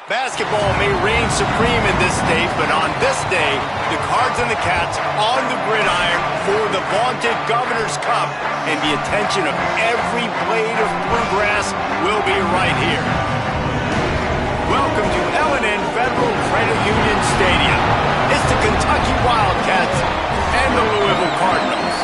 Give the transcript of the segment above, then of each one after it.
Basketball may reign supreme in this state, but on this day, the Cards and the Cats on the gridiron for the vaunted Governor's Cup, and the attention of every blade of bluegrass will be right here. Welcome to L&N Federal Credit Union Stadium. It's the Kentucky Wildcats and the Louisville Cardinals.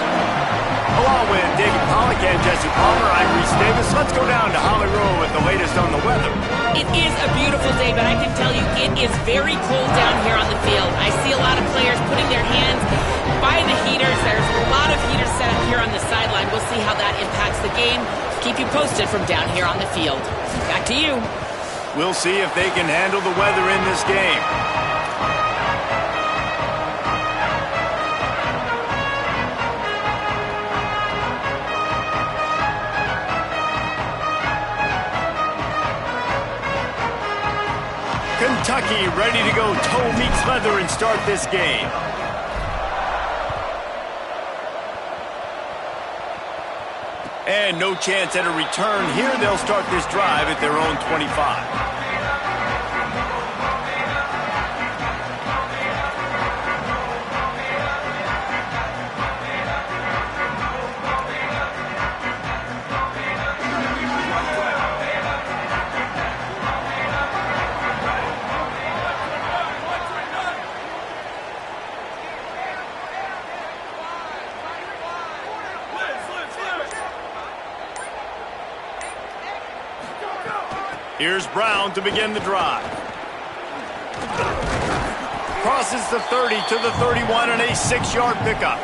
Along with David Pollock and Jesse Palmer, I'm Reese Davis. Let's go down to Holly Rowe with the latest on the weather. It is a beautiful day, but I can tell you it is very cold down here on the field. I see a lot of players putting their hands by the heaters. There's a lot of heaters set up here on the sideline. We'll see how that impacts the game. Keep you posted from down here on the field. Back to you. We'll see if they can handle the weather in this game. Kentucky ready to go toe meets leather and start this game. And no chance at a return here. They'll start this drive at their own 25. Here's Brown to begin the drive. Crosses the 30 to the 31 and a 6-yard pickup.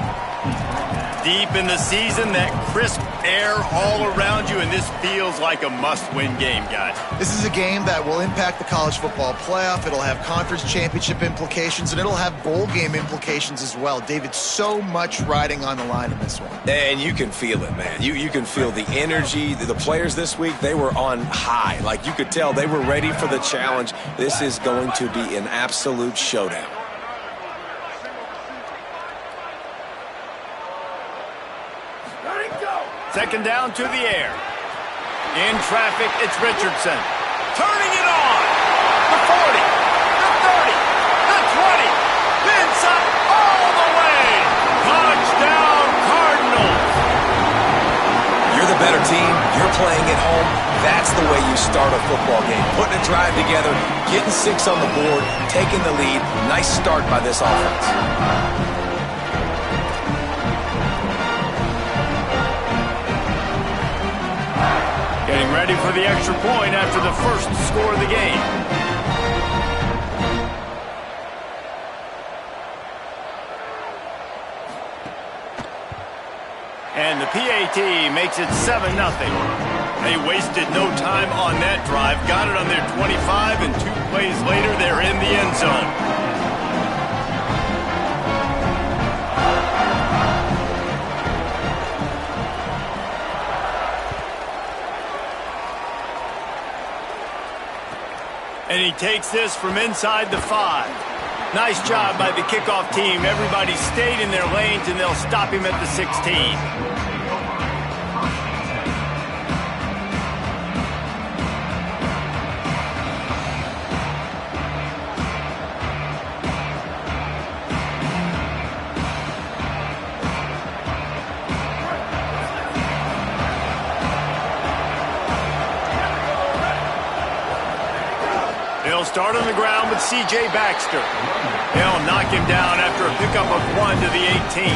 Deep in the season, that crisp air all around you, and this feels like a must-win game, guys. This is a game that will impact the college football playoff. It'll have conference championship implications, and it'll have bowl game implications as well. David, so much riding on the line in this one. And you can feel it, man. You can feel the energy. The players this week, they were on high. Like, you could tell they were ready for the challenge. This is going to be an absolute showdown. Second down to the air. In traffic, it's Richardson. Turning it on. The 40, the 30, the 20. Inside, all the way. Touchdown, Cardinals. You're the better team. You're playing at home. That's the way you start a football game. Putting a drive together, getting 6 on the board, taking the lead. Nice start by this offense. Getting ready for the extra point after the first score of the game. And the PAT makes it 7-0. They wasted no time on that drive. Got it on their 25, and 2 plays later, they're in the end zone. And he takes this from inside the 5. Nice job by the kickoff team. Everybody stayed in their lanes, and they'll stop him at the 16. They'll start on the ground with C.J. Baxter. They'll knock him down after a pickup of 1 to the 18.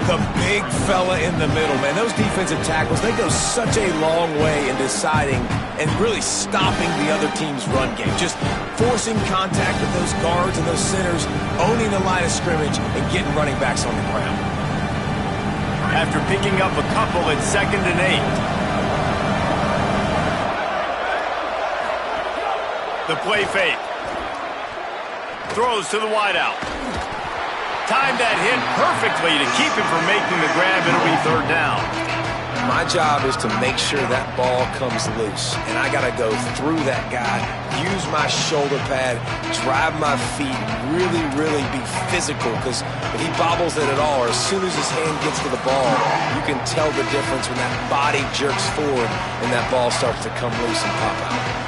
The big fella in the middle, man. Those defensive tackles, they go such a long way in deciding and really stopping the other team's run game. Just forcing contact with those guards and those centers, owning the line of scrimmage, and getting running backs on the ground. After picking up a couple, it's 2nd and 8. The play fake. Throws to the wideout. Timed that hit perfectly to keep him from making the grab. It'll be 3rd down. My job is to make sure that ball comes loose. And I got to go through that guy, use my shoulder pad, drive my feet, really be physical. Because if he bobbles it at all, or as soon as his hand gets to the ball, you can tell the difference when that body jerks forward and that ball starts to come loose and pop out.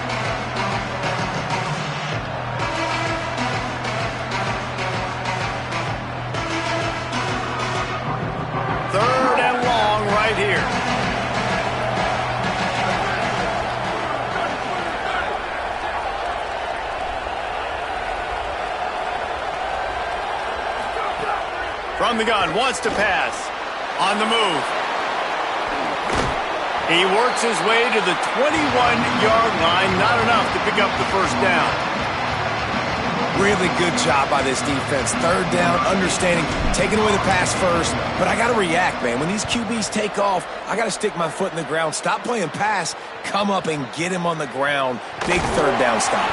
From the gun, wants to pass. On the move. He works his way to the 21-yard line. Not enough to pick up the first down. Really good job by this defense. Third down, understanding, taking away the pass first. But I got to react, man. When these QBs take off, I got to stick my foot in the ground. Stop playing pass. Come up and get him on the ground. Big third down stop.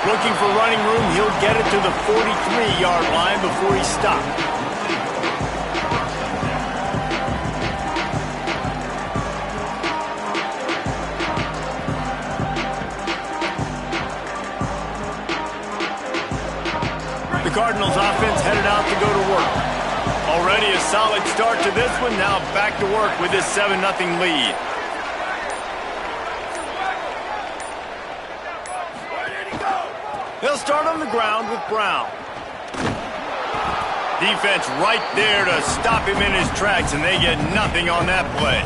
Looking for running room. He'll get it to the 43-yard line before he stops. Cardinals offense headed out to go to work. Already a solid start to this one. Now back to work with this 7-0 lead. They'll start on the ground with Brown. Defense right there to stop him in his tracks, and they get nothing on that play.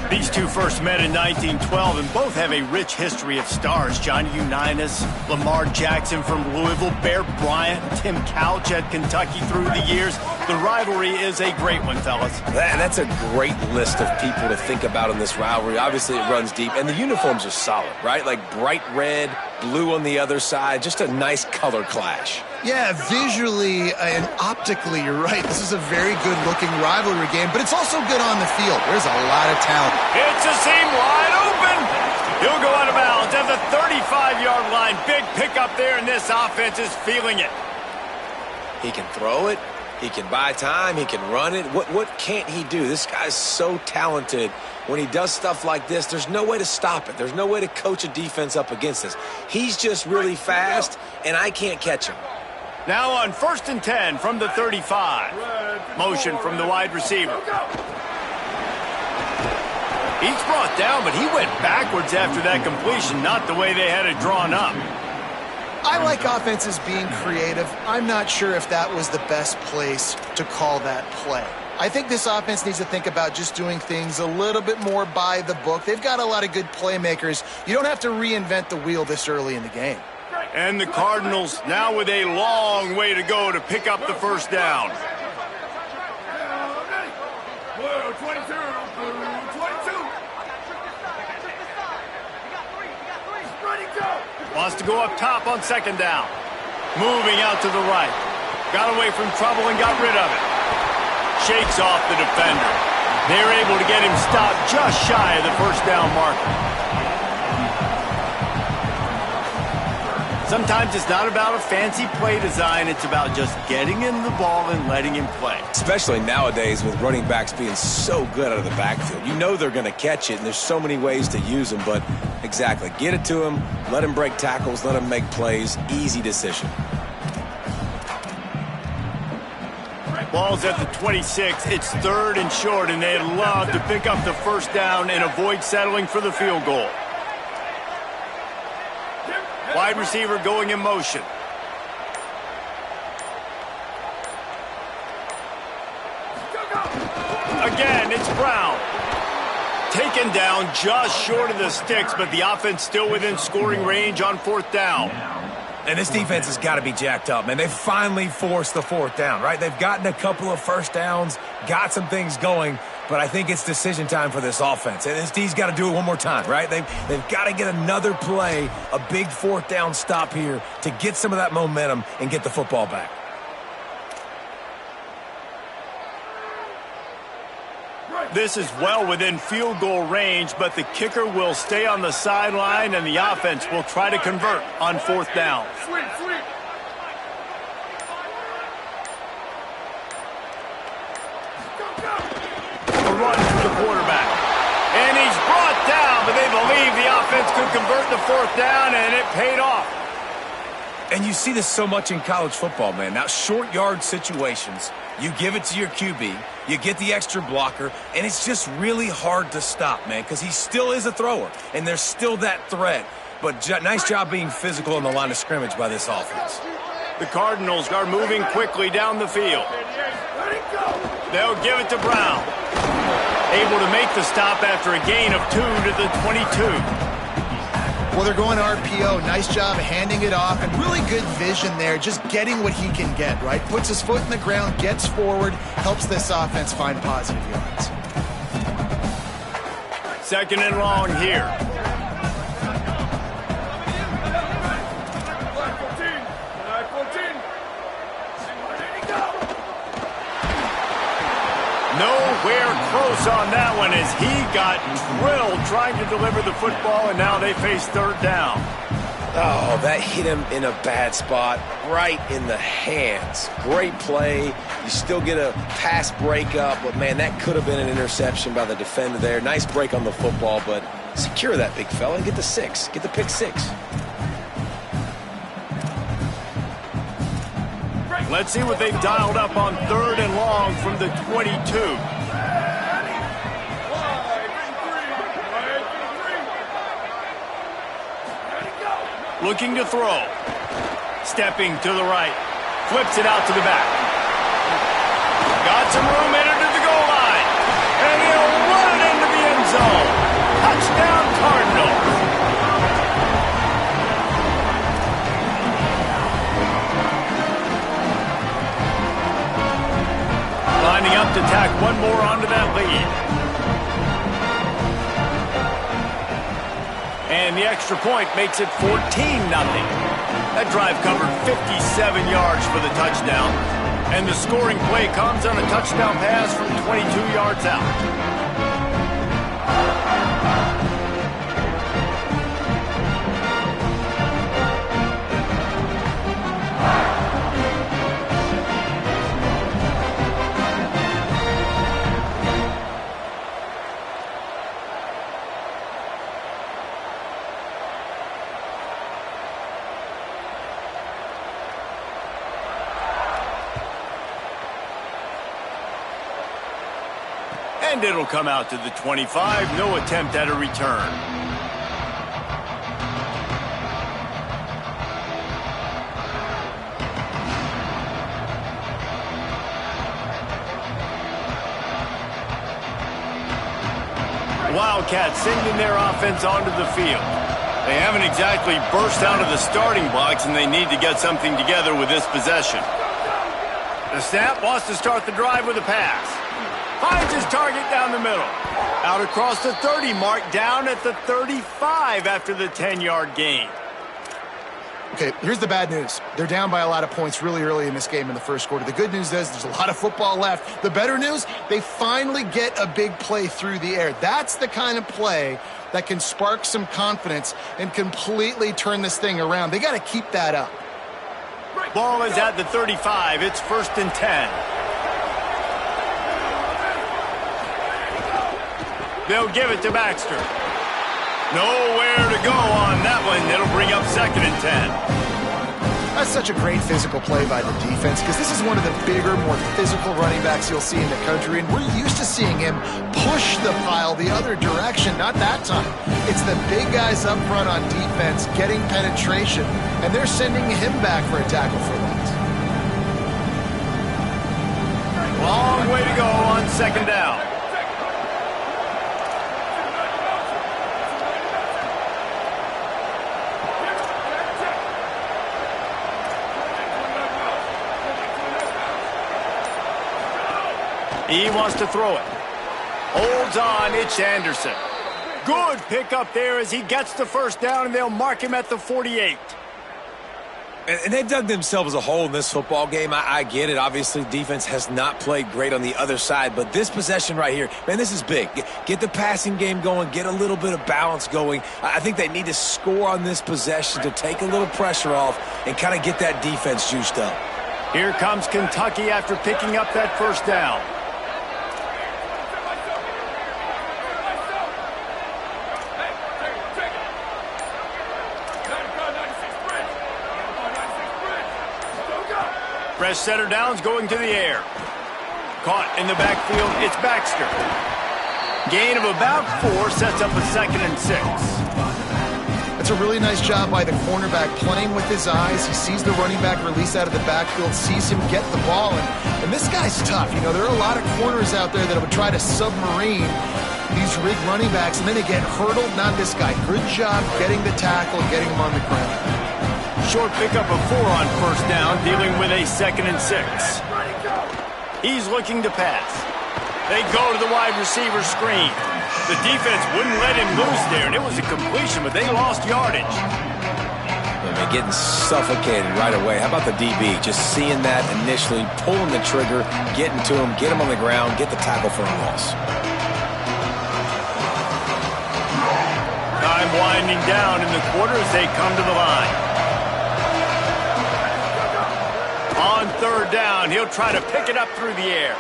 These two first met in 1912, and both have a rich history of stars. Johnny Unitas, Lamar Jackson from Louisville, Bear Bryant, Tim Couch at Kentucky through the years. The rivalry is a great one, fellas. That's a great list of people to think about in this rivalry. Obviously, it runs deep, and the uniforms are solid, right? Like bright red, blue on the other side, just a nice color clash. Yeah, visually and optically, you're right. This is a very good-looking rivalry game, but it's also good on the field. There's a lot of talent. It's a seam wide open. He'll go out of bounds at the 35-yard line. Big pickup there, and this offense is feeling it. He can throw it. He can buy time. He can run it. What can't he do? This guy's so talented. When he does stuff like this, there's no way to stop it. There's no way to coach a defense up against this. He's just really fast, and I can't catch him. Now on 1st and 10 from the 35. Motion from the wide receiver. He's brought down, but he went backwards after that completion, not the way they had it drawn up. I like offenses being creative. I'm not sure if that was the best place to call that play. I think this offense needs to think about just doing things a little bit more by the book. They've got a lot of good playmakers. You don't have to reinvent the wheel this early in the game. And the Cardinals now with a long way to go to pick up the first down. Wants to go up top on 2nd down. Moving out to the right. Got away from trouble and got rid of it. Shakes off the defender. They're able to get him stopped just shy of the first down marker. Sometimes it's not about a fancy play design. It's about just getting him the ball and letting him play. Especially nowadays with running backs being so good out of the backfield. You know they're going to catch it, and there's so many ways to use them. But exactly, get it to him, let him break tackles, let him make plays. Easy decision. Ball's at the 26. It's 3rd and short, and they'd love to pick up the first down and avoid settling for the field goal. Wide receiver going in motion. Again, it's Brown. Taken down just short of the sticks, but the offense still within scoring range on 4th down. And this defense has got to be jacked up, man. They've finally forced the 4th down, right? They've gotten a couple of first downs, got some things going, but I think it's decision time for this offense. And this D's got to do it one more time, right? They've got to get another play, a big 4th down stop here to get some of that momentum and get the football back. This is well within field goal range, but the kicker will stay on the sideline, and the offense will try to convert on 4th down. A run to the quarterback. And he's brought down, but they believe the offense could convert the 4th down, and it paid off. And you see this so much in college football, man. Now, short yard situations, you give it to your QB, you get the extra blocker, and it's just really hard to stop, man, because he still is a thrower, and there's still that threat. But nice job being physical on the line of scrimmage by this offense. The Cardinals are moving quickly down the field. They'll give it to Brown. Able to make the stop after a gain of 2 to the 22. Well, they're going RPO. Nice job handing it off, and really good vision there, just getting what he can get, right? Puts his foot in the ground, gets forward, helps this offense find positive yards. Second and long here. Nowhere close on that one as he got drilled trying to deliver the football, and now they face third down. Oh, that hit him in a bad spot, right in the hands. Great play. You still get a pass breakup, but, man, that could have been an interception by the defender there. Nice break on the football, but secure that big fella and get the 6. Get the pick 6. Let's see what they've dialed up on third and long from the 22. Looking to throw. Stepping to the right. Flips it out to the back. Got some room, entered to the goal line. And he'll run it into the end zone. Touchdown, Cardinals. Lining up to tack one more onto that lead. And the extra point makes it 14-0. That drive covered 57 yards for the touchdown. And the scoring play comes on a touchdown pass from 22 yards out. And it'll come out to the 25. No attempt at a return. Wildcats sending their offense onto the field. They haven't exactly burst out of the starting blocks, and they need to get something together with this possession. The snap wants to start the drive with a pass. Finds his target down the middle. Out across the 30 mark, down at the 35 after the 10-yard gain. Okay, here's the bad news. They're down by a lot of points really early in this game in the first quarter. The good news is there's a lot of football left. The better news, they finally get a big play through the air. That's the kind of play that can spark some confidence and completely turn this thing around. They got to keep that up. Ball is at the 35. It's 1st and 10. They'll give it to Baxter. Nowhere to go on that one. It'll bring up 2nd and 10. That's such a great physical play by the defense because this is one of the bigger, more physical running backs you'll see in the country, and we're used to seeing him push the pile the other direction. Not that time. It's the big guys up front on defense getting penetration, and they're sending him back for a tackle for loss. Long way to go on 2nd down. He wants to throw it. Holds on, it's Anderson. Good pickup there as he gets the 1st down, and they'll mark him at the 48. And they dug themselves a hole in this football game. I get it. Obviously, defense has not played great on the other side, but this possession right here, man, this is big. Get the passing game going, get a little bit of balance going. I think they need to score on this possession to take a little pressure off and kind of get that defense juiced up. Here comes Kentucky after picking up that 1st down. Fresh center downs going to the air. Caught in the backfield, it's Baxter. Gain of about 4 sets up a 2nd and 6. That's a really nice job by the cornerback playing with his eyes. He sees the running back release out of the backfield, sees him get the ball, and this guy's tough. You know, there are a lot of corners out there that would try to submarine these rig running backs, and then they get hurdled. Not this guy. Good job getting the tackle, getting him on the ground. Short pickup of 4 on first down, dealing with a 2nd and 6. He's looking to pass. They go to the wide receiver screen. The defense wouldn't let him loose there, and it was a completion, but they lost yardage. They're getting suffocated right away. How about the DB? Just seeing that initially, pulling the trigger, getting to him, get him on the ground, get the tackle for a loss. Time winding down in the quarter as they come to the line. On 3rd down, he'll try to pick it up through the air.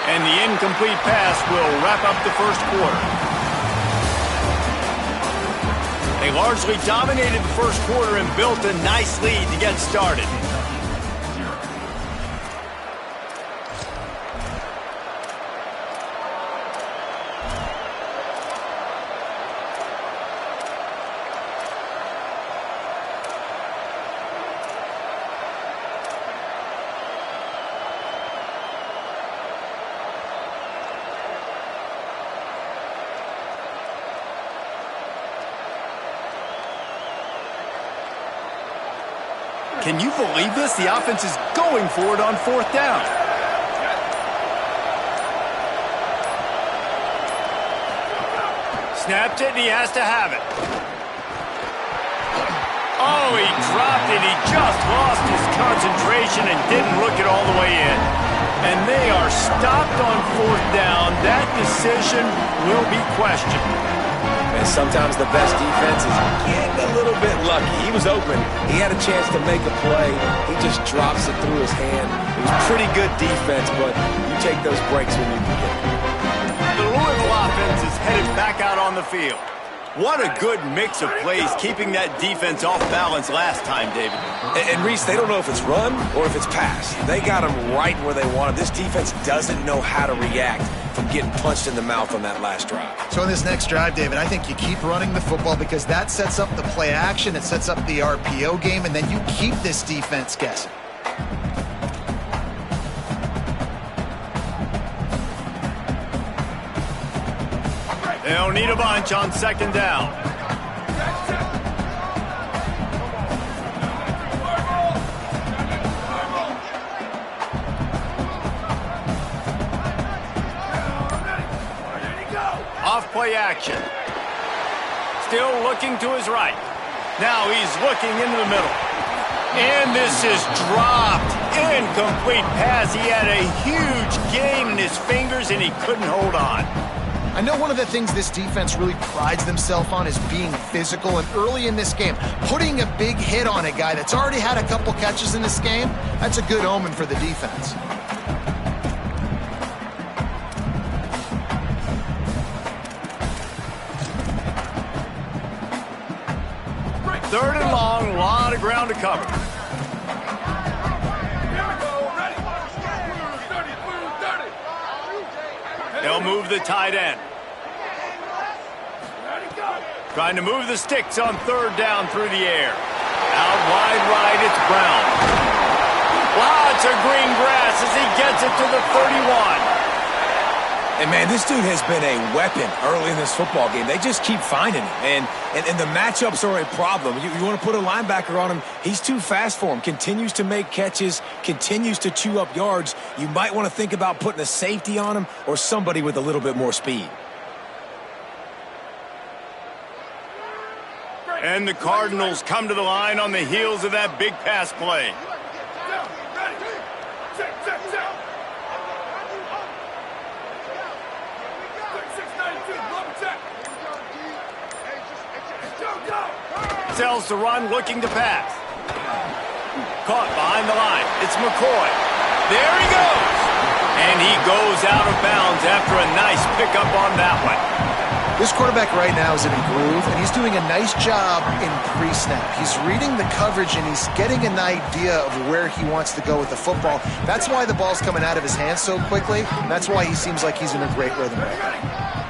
And the incomplete pass will wrap up the first quarter. They largely dominated the first quarter and built a nice lead to get started. Can you believe this? The offense is going for it on 4th down. Snapped it, and he has to have it. Oh, he dropped it. He just lost his concentration and didn't look it all the way in. And they are stopped on 4th down. That decision will be questioned. And sometimes the best defense is getting a little bit lucky. He was open. He had a chance to make a play. He just drops it through his hand. It was pretty good defense, but you take those breaks when you can get them. The Louisville offense is headed back out on the field. What a good mix of plays, keeping that defense off balance last time, David. And Reese, they don't know if it's run or if it's pass. They got them right where they want them. This defense doesn't know how to react from getting punched in the mouth on that last drive. So in this next drive, David, I think you keep running the football because that sets up the play action, it sets up the RPO game, and then you keep this defense guessing. They'll need a bunch on 2nd down. Off play action. Still looking to his right. Now he's looking into the middle. And this is dropped. Incomplete pass. He had a huge gain in his fingers and he couldn't hold on. I know one of the things this defense really prides themselves on is being physical, and early in this game, putting a big hit on a guy that's already had a couple catches in this game, that's a good omen for the defense. Third and long, a lot of ground to cover. They'll move the tight end. Trying to move the sticks on 3rd down through the air. Out wide right, it's Brown. Lots of green grass as he gets it to the 31. And, man, this dude has been a weapon early in this football game. They just keep finding him. And the matchups are a problem. You want to put a linebacker on him, he's too fast for him. Continues to make catches, continues to chew up yards. You might want to think about putting a safety on him or somebody with a little bit more speed. And the Cardinals come to the line on the heels of that big pass play. Sells to run, looking to pass. Caught behind the line. It's McCoy. There he goes. And he goes out of bounds after a nice pickup on that one. This quarterback right now is in a groove, and he's doing a nice job in pre-snap. He's reading the coverage, and he's getting an idea of where he wants to go with the football. That's why the ball's coming out of his hands so quickly, and that's why he seems like he's in a great rhythm right now.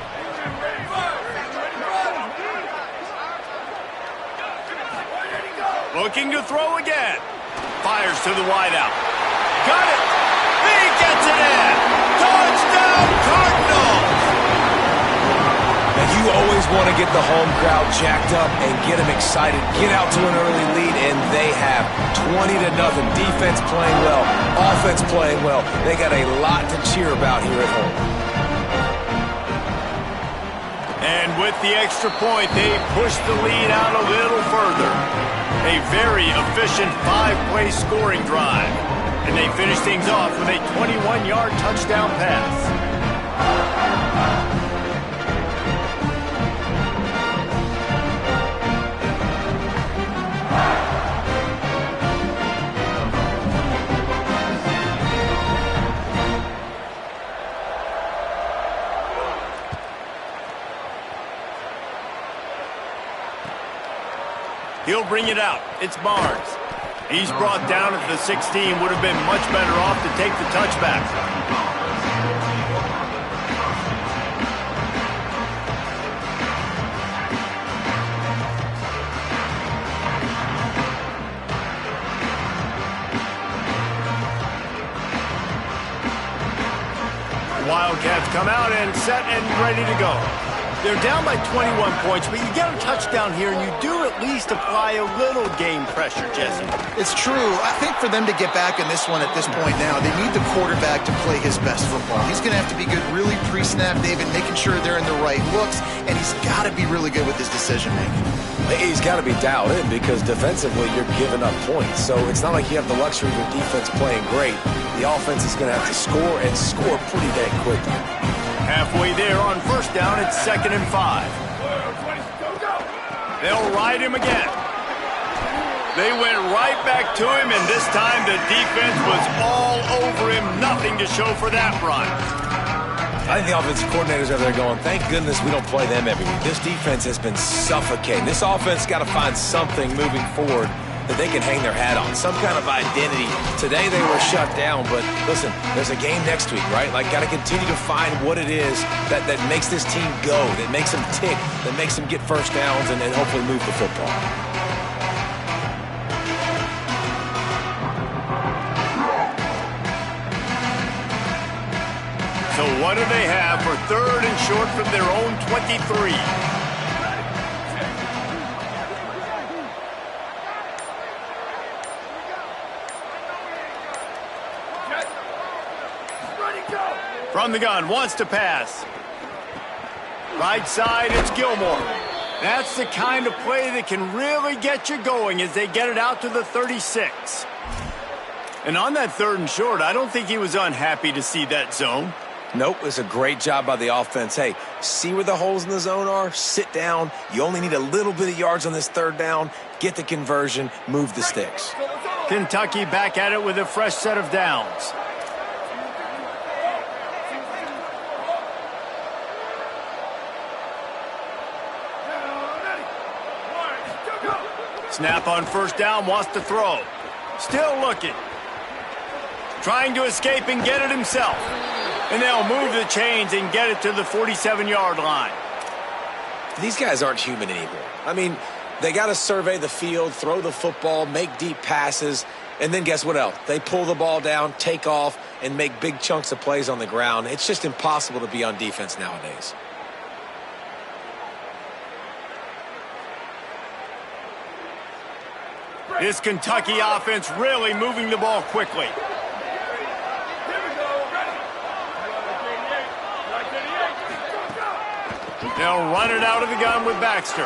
Looking to throw again. Fires to the wideout. Got it. He gets it in. Touchdown, Cardinals. You always want to get the home crowd jacked up and get them excited, get out to an early lead, and they have 20-0. Defense playing well, offense playing well. They got a lot to cheer about here at home. And with the extra point, they push the lead out a little further. A very efficient 5-play scoring drive. And they finish things off with a 21-yard touchdown pass. He'll bring it out. It's Barnes. He's brought down at the 16. Would have been much better off to take the touchback. Wildcats come out and set and ready to go. They're down by 21 points, but you get a touchdown here, and you do at least apply a little game pressure, Jesse. It's true. I think for them to get back in this one at this point now, they need the quarterback to play his best football. He's going to have to be good really pre-snap, David, making sure they're in the right looks, and he's got to be really good with his decision-making. He's got to be dialed in because defensively you're giving up points. So it's not like you have the luxury of your defense playing great. The offense is going to have to score and score pretty dang quickly. Halfway there on first down, it's 2nd and 5. They'll ride him again. They went right back to him, and this time the defense was all over him. Nothing to show for that run. I think the offensive coordinators over there going, thank goodness we don't play them every week. This defense has been suffocating. This offense got to find something moving forward that they can hang their hat on, some kind of identity. Today they were shut down, but listen, there's a game next week, right? Like, got to continue to find what it is that makes this team go, that makes them tick, that makes them get first downs and hopefully move the football. So what do they have for 3rd and short from their own 23? From the gun, wants to pass. Right side, it's Gilmore. That's the kind of play that can really get you going as they get it out to the 36. And on that 3rd and short, I don't think he was unhappy to see that zone. Nope, it's a great job by the offense. Hey, see where the holes in the zone are? Sit down. You only need a little bit of yards on this 3rd down. Get the conversion, move the sticks. Kentucky back at it with a fresh set of downs. Snap on first down, wants to throw. Still looking. Trying to escape and get it himself. And they'll move the chains and get it to the 47-yard line. These guys aren't human anymore. I mean, they got to survey the field, throw the football, make deep passes, and then guess what else? They pull the ball down, take off, and make big chunks of plays on the ground. It's just impossible to be on defense nowadays. This Kentucky offense really moving the ball quickly. They'll run it out of the gun with Baxter.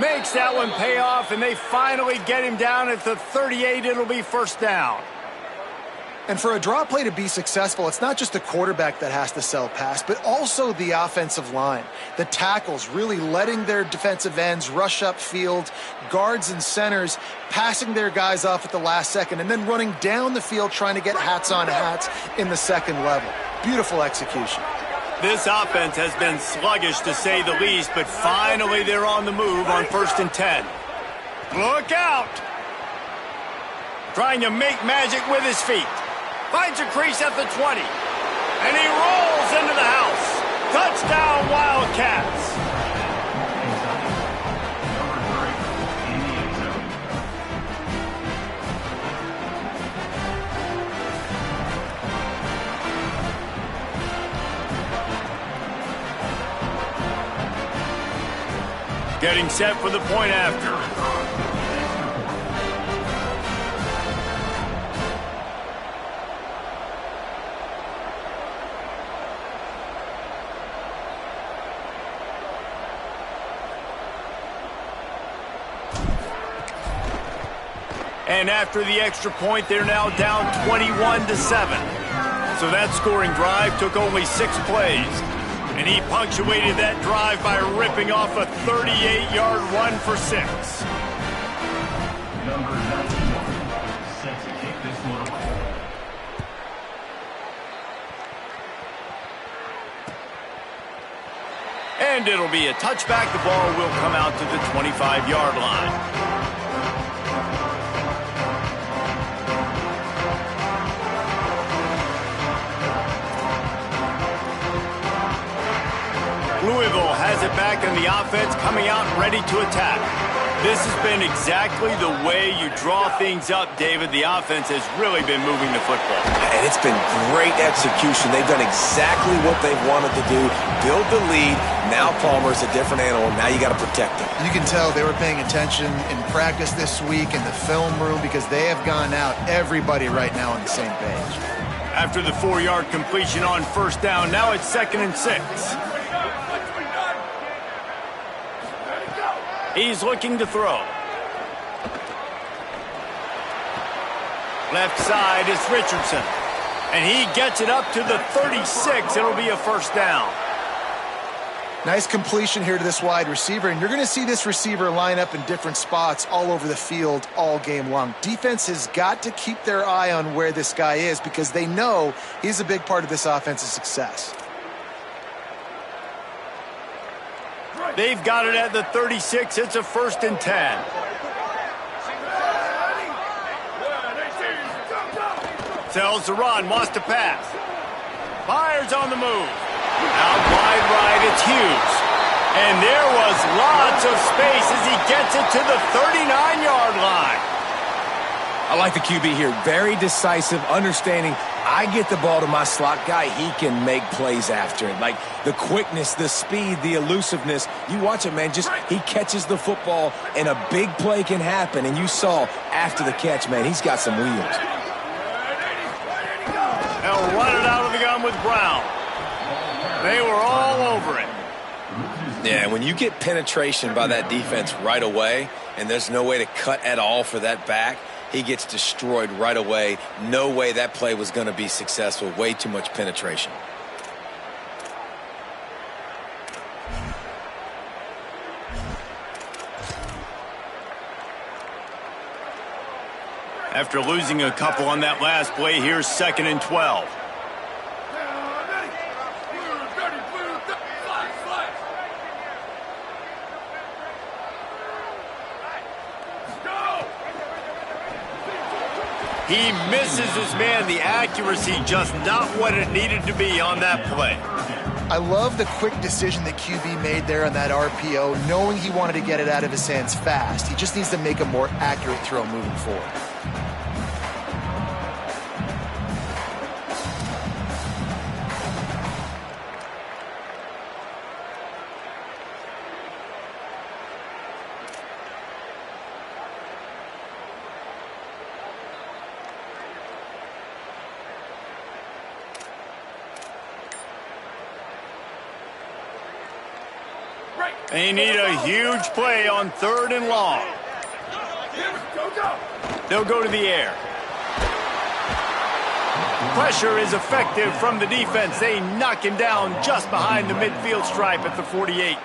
Makes that one pay off, and they finally get him down at the 38. It'll be first down. And for a draw play to be successful, it's not just the quarterback that has to sell pass, but also the offensive line. The tackles really letting their defensive ends rush upfield, guards and centers passing their guys off at the last second, and then running down the field trying to get hats on hats in the second level. Beautiful execution. This offense has been sluggish to say the least, but finally they're on the move on 1st and 10. Look out! Trying to make magic with his feet. Finds a crease at the 20. And he rolls into the house. Touchdown, Wildcats. Getting set for the point after. And after the extra point, they're now down 21-7. So that scoring drive took only 6 plays. And he punctuated that drive by ripping off a 38-yard run for 6. Number 91, set to kick this one away. And it'll be a touchback. The ball will come out to the 25-yard line. Louisville has it back in the offense, coming out ready to attack. This has been exactly the way you draw things up, David. The offense has really been moving the football. And it's been great execution. They've done exactly what they've wanted to do. Build the lead. Now Palmer's a different animal. Now you got to protect him. You can tell they were paying attention in practice this week in the film room because they have gone out, everybody right now on the same page. After the 4-yard completion on first down, now it's 2nd and 6. He's looking to throw. Left side is Richardson. And he gets it up to the 36. It'll be a first down. Nice completion here to this wide receiver. And you're going to see this receiver line up in different spots all over the field all game long. Defense has got to keep their eye on where this guy is because they know he's a big part of this offense's success. They've got it at the 36. It's a 1st and 10. Tells to run, wants to pass. Fires on the move. Out wide right, it's Hughes. And there was lots of space as he gets it to the 39-yard line. I like the QB here. Very decisive, understanding I get the ball to my slot guy, he can make plays after it. Like the quickness, the speed, the elusiveness. You watch it, man. Just he catches the football and a big play can happen. And you saw after the catch, man, he's got some wheels. They'll run it out of the gun with Brown. They were all over it. Yeah, when you get penetration by that defense right away, and there's no way to cut at all for that back, he gets destroyed right away. No way that play was going to be successful. Way too much penetration. After losing a couple on that last play, here's 2nd and 12. He misses his man. The accuracy just not what it needed to be on that play. I love the quick decision that QB made there on that RPO, knowing he wanted to get it out of his hands fast. He just needs to make a more accurate throw moving forward. They need a huge play on 3rd and long. They'll go to the air. Pressure is effective from the defense. They knock him down just behind the midfield stripe at the 48.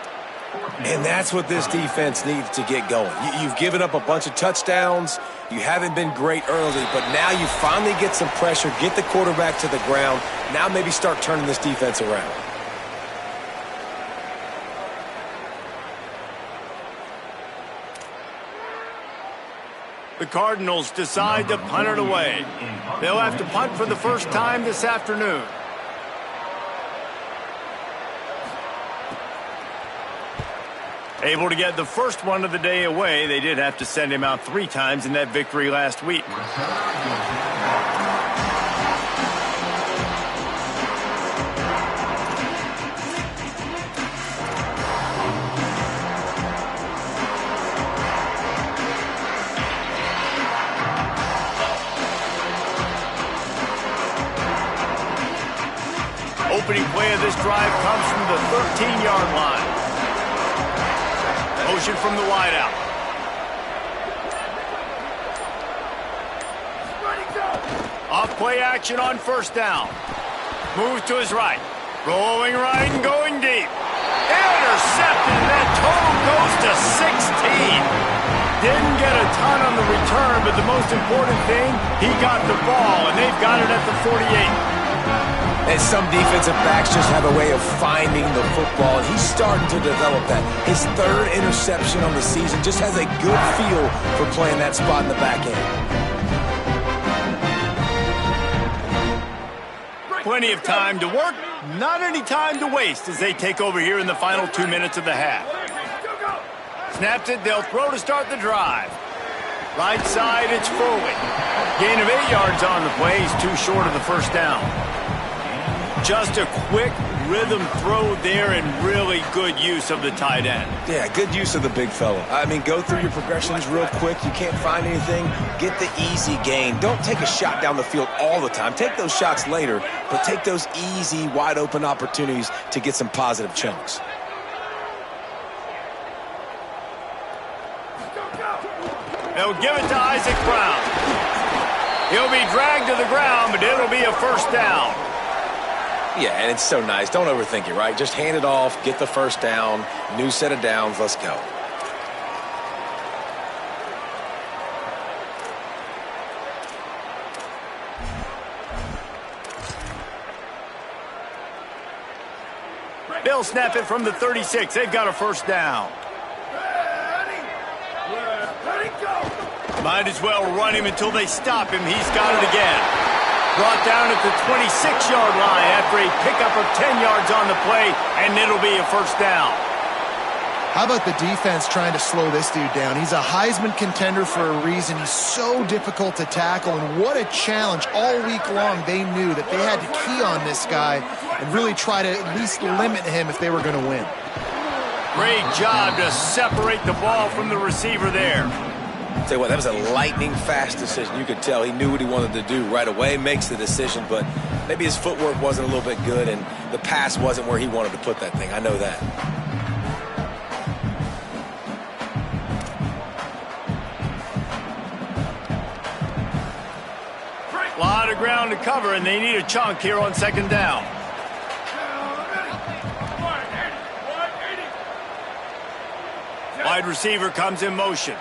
And that's what this defense needs to get going. You've given up a bunch of touchdowns. You haven't been great early, but now you finally get some pressure, get the quarterback to the ground. Now maybe start turning this defense around. The Cardinals decide to punt it away. They'll have to punt for the first time this afternoon. Able to get the first one of the day away. They did have to send him out 3 times in that victory last week. play of this drive comes from the 13-yard line. Motion from the wideout. Off play action on first down. Moves to his right. Rolling right and going deep. Intercepted. That total goes to 16. Didn't get a ton on the return, but the most important thing, he got the ball, and they've got it at the 48. And some defensive backs just have a way of finding the football, and he's starting to develop that. His third interception on the season, just has a good feel for playing that spot in the back end. Plenty of time to work, not any time to waste as they take over here in the final 2 minutes of the half. Snaps it, they'll throw to start the drive. Right side, it's Foley. Gain of 8 yards on the play. He's too short of the first down. Just a quick rhythm throw there and really good use of the tight end. Yeah, good use of the big fella. I mean, go through your progressions real quick. You can't find anything, get the easy gain. Don't take a shot down the field all the time. Take those shots later, but take those easy, wide-open opportunities to get some positive chunks. They'll give it to Isaac Brown. He'll be dragged to the ground, but it'll be a first down. Yeah, and it's so nice. Don't overthink it, right? Just hand it off, get the first down, new set of downs, let's go. They'll snap it from the 36. They've got a first down. Might as well run him until they stop him. He's got it again. Brought down at the 26-yard line after a pickup of 10 yards on the play, and it'll be a first down. How about the defense trying to slow this dude down? He's a Heisman contender for a reason. He's so difficult to tackle, and what a challenge. All week long, they knew that they had to key on this guy and really try to at least limit him if they were going to win. Great job to separate the ball from the receiver there. Tell you what, that was a lightning-fast decision. You could tell he knew what he wanted to do right away, makes the decision, but maybe his footwork wasn't a little bit good, and the pass wasn't where he wanted to put that thing. I know that. A lot of ground to cover, and they need a chunk here on second down. Wide receiver comes in motion.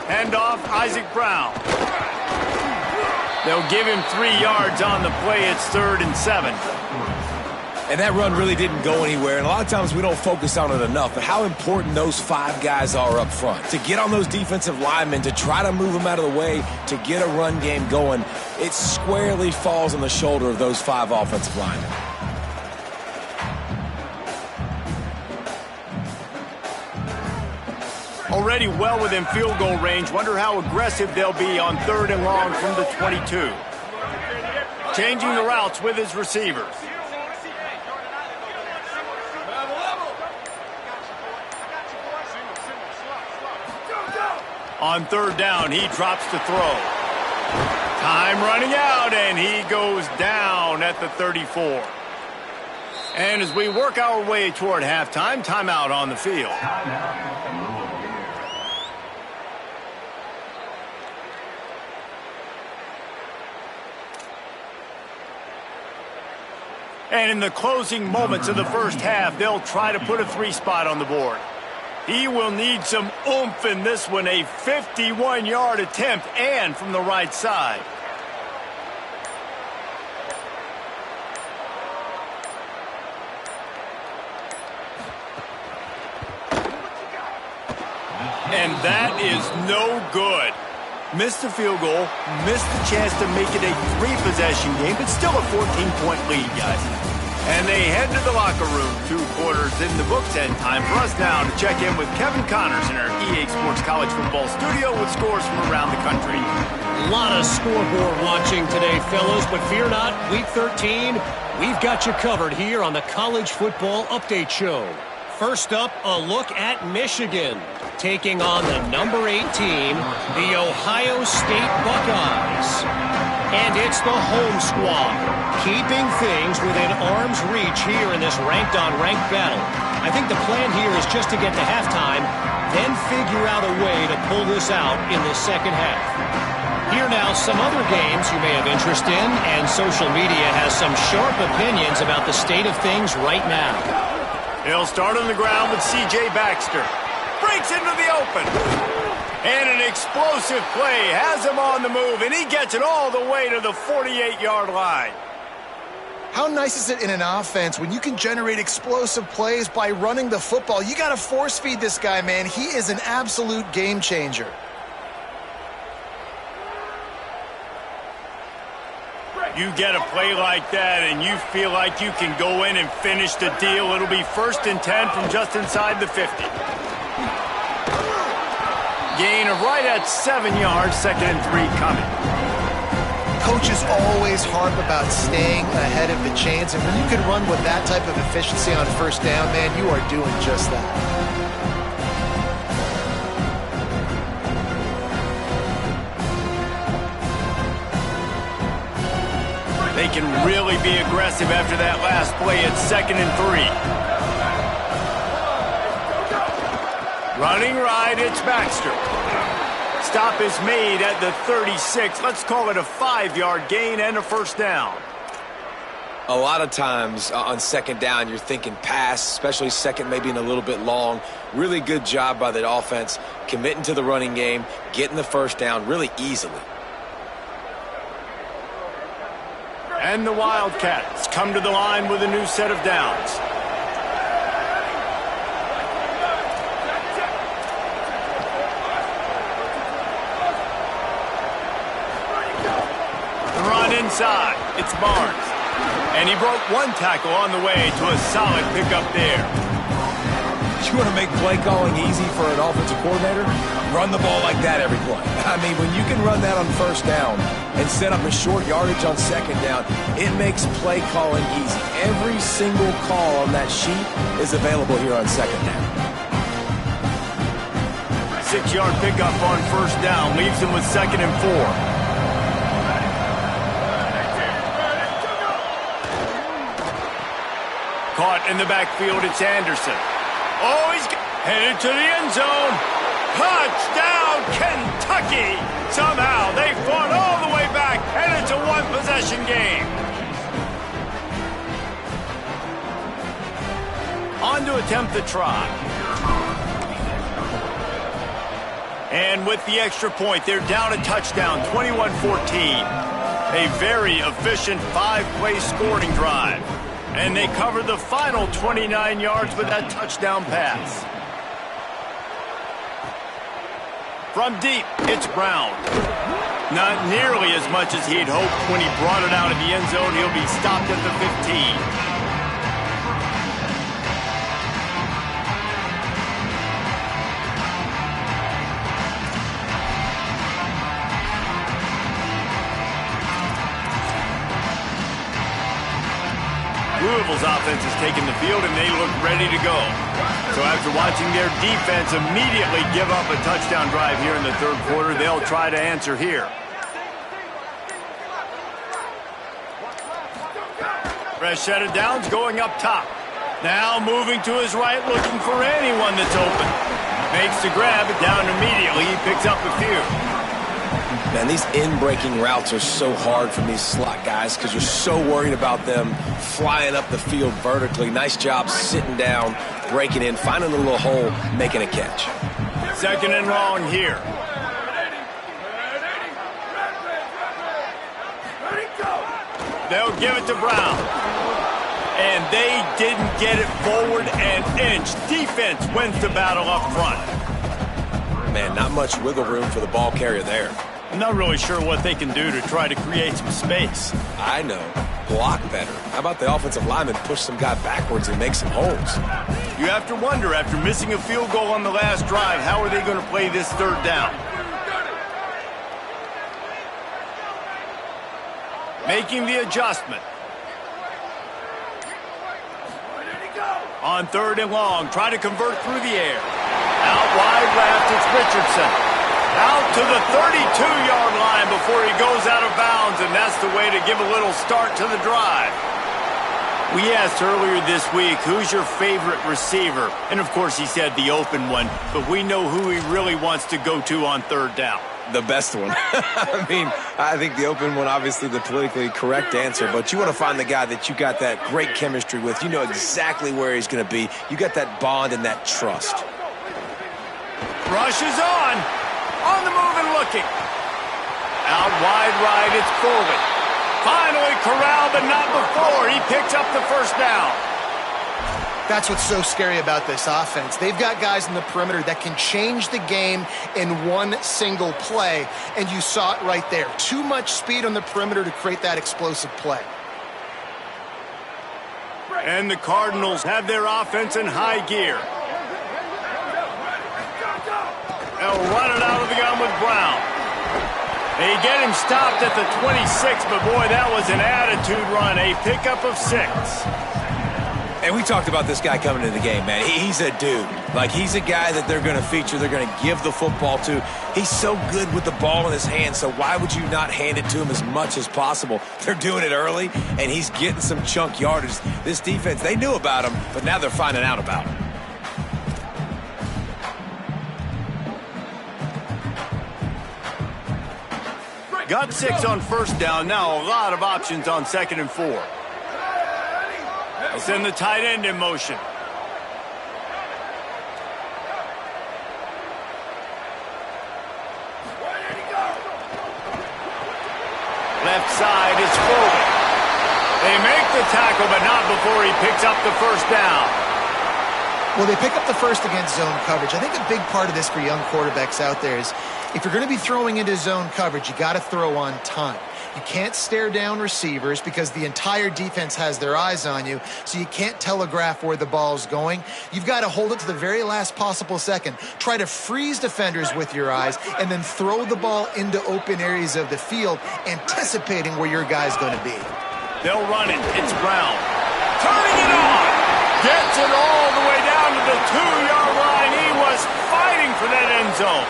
Hand off, Isaac Brown. They'll give him 3 yards on the play. It's 3rd and 7. And that run really didn't go anywhere, and a lot of times we don't focus on it enough, but how important those 5 guys are up front. To get on those defensive linemen, to try to move them out of the way, to get a run game going, it squarely falls on the shoulder of those 5 offensive linemen. Already well within field goal range. Wonder how aggressive they'll be on 3rd and long from the 22. Changing the routes with his receivers. On 3rd down, he drops to throw. Time running out, and he goes down at the 34. And as we work our way toward halftime, timeout on the field. And in the closing moments of the first half, they'll try to put a 3 spot on the board. He will need some oomph in this one, a 51-yard attempt, and from the right side. And that is no good. Missed the field goal, missed the chance to make it a 3-possession game, but still a 14-point lead, guys. And they head to the locker room, 2 quarters in the books, and time for us now to check in with Kevin Connors in our EA Sports College Football studio with scores from around the country. A lot of scoreboard watching today, fellas, but fear not, Week 13, we've got you covered here on the College Football Update Show. First up, a look at Michigan, taking on the number 8 team, the Ohio State Buckeyes. And it's the home squad, keeping things within arm's reach here in this ranked-on-ranked battle. I think the plan here is just to get to halftime, then figure out a way to pull this out in the second half. Here now, some other games you may have interest in, and social media has some sharp opinions about the state of things right now. He'll start on the ground with C.J. Baxter. Breaks into the open. And an explosive play has him on the move, and he gets it all the way to the 48-yard line. How nice is it in an offense when you can generate explosive plays by running the football? You got to force feed this guy, man. He is an absolute game changer. You get a play like that and you feel like you can go in and finish the deal. It'll be 1st and 10 from just inside the 50. Gain of right at 7 yards, 2nd and 3 coming. Coaches always harp about staying ahead of the chains, and when you can run with that type of efficiency on 1st down, man, you are doing just that. They can really be aggressive after that last play. It's 2nd and 3. Running right, it's Baxter. Stop is made at the 36. Let's call it a 5-yard gain and a 1st down. A lot of times on 2nd down, you're thinking pass, especially 2nd, maybe in a little bit long. Really good job by the offense, committing to the running game, getting the 1st down really easily. And the Wildcats come to the line with a new set of downs. The run inside. It's Barnes. And he broke 1 tackle on the way to a solid pickup there. You want to make play calling easy for an offensive coordinator? Run the ball like that every play. I mean, when you can run that on 1st down and set up a short yardage on 2nd down, it makes play calling easy. Every single call on that sheet is available here on 2nd down. 6-yard pickup on 1st down leaves him with 2nd and 4. Caught in the backfield, it's Anderson. Oh, he's headed to the end zone. Touchdown, Kentucky! Somehow they fought all the way back, and it's a 1-possession game. On to attempt the try. And with the extra point, they're down a touchdown, 21-14. A very efficient 5-play scoring drive. And they covered the final 29 yards with that touchdown pass. From deep, it's Brown. Not nearly as much as he'd hoped when he brought it out of the end zone. He'll be stopped at the 15. Louisville's offense has taken the field, and they look ready to go. So after watching their defense immediately give up a touchdown drive here in the 3rd quarter, they'll try to answer here. Fresh set of downs going up top. Now moving to his right, looking for anyone that's open. Makes the grab, down immediately. He picks up a few. Man, these in-breaking routes are so hard for these slot guys because you're so worried about them flying up the field vertically. Nice job sitting down, breaking in, finding a little hole, making a catch. 2nd and long here. They'll give it to Brown. And they didn't get it forward an inch. Defense wins the battle up front. Man, not much wiggle room for the ball carrier there. I'm not really sure what they can do to try to create some space. I know. Block better. How about the offensive lineman push some guy backwards and make some holes? You have to wonder, after missing a field goal on the last drive, how are they going to play this 3rd down? Making the adjustment. On 3rd and long, try to convert through the air. Out wide left, it's Richardson. Out to the 32-yard line before he goes out of bounds, and that's the way to give a little start to the drive. We asked earlier this week, who's your favorite receiver? And, of course, he said the open one, but we know who he really wants to go to on 3rd down. The best one. I mean, I think the open one, obviously the politically correct answer, but you want to find the guy that you got that great chemistry with. You know exactly where he's going to be. You got that bond and that trust. Rush is on the move and looking. Out wide right, it's Foley. Finally corralled, but not before. He picks up the 1st down. That's what's so scary about this offense. They've got guys in the perimeter that can change the game in one single play, and you saw it right there. Too much speed on the perimeter to create that explosive play. And the Cardinals have their offense in high gear. They'll run it out of the gun with Brown. They get him stopped at the 26, but boy, that was an attitude run. A pickup of 6. And we talked about this guy coming into the game, man. He's a dude. Like, he's a guy that they're going to feature, they're going to give the football to. He's so good with the ball in his hands, so why would you not hand it to him as much as possible? They're doing it early, and he's getting some chunk yardage. This defense, they knew about him, but now they're finding out about him. Got 6 on 1st down. Now a lot of options on 2nd and 4. They'll send the tight end in motion. Left side is Foley. They make the tackle, but not before he picks up the 1st down. Well, they pick up the 1st against zone coverage. I think a big part of this for young quarterbacks out there is if you're going to be throwing into zone coverage, you got to throw on time. You can't stare down receivers because the entire defense has their eyes on you, so you can't telegraph where the ball's going. You've got to hold it to the very last possible second. Try to freeze defenders with your eyes and then throw the ball into open areas of the field, anticipating where your guy's going to be. They'll run it. It's Brown. Turning it on. Gets it all the way down to the 2-yard line. He was fighting for that end zone.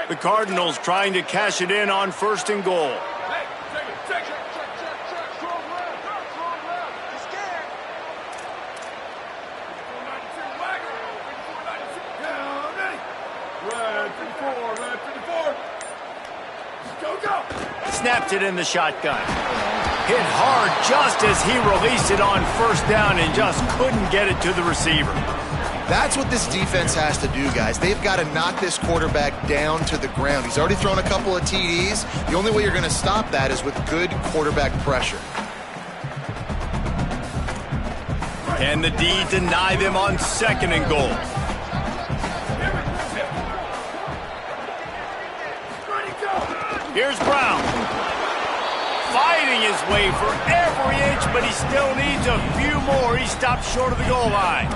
The Cardinals trying to cash it in on 1st and goal. Snapped it in the shotgun. Hit hard just as he released it on 1st down and just couldn't get it to the receiver. That's what this defense has to do, guys. They've got to knock this quarterback down to the ground. He's already thrown a couple of TDs. The only way you're going to stop that is with good quarterback pressure. Can the D deny them on 2nd and goal? Here's Brown. Fighting his way for every inch, but he still needs a few more. He stopped short of the goal line.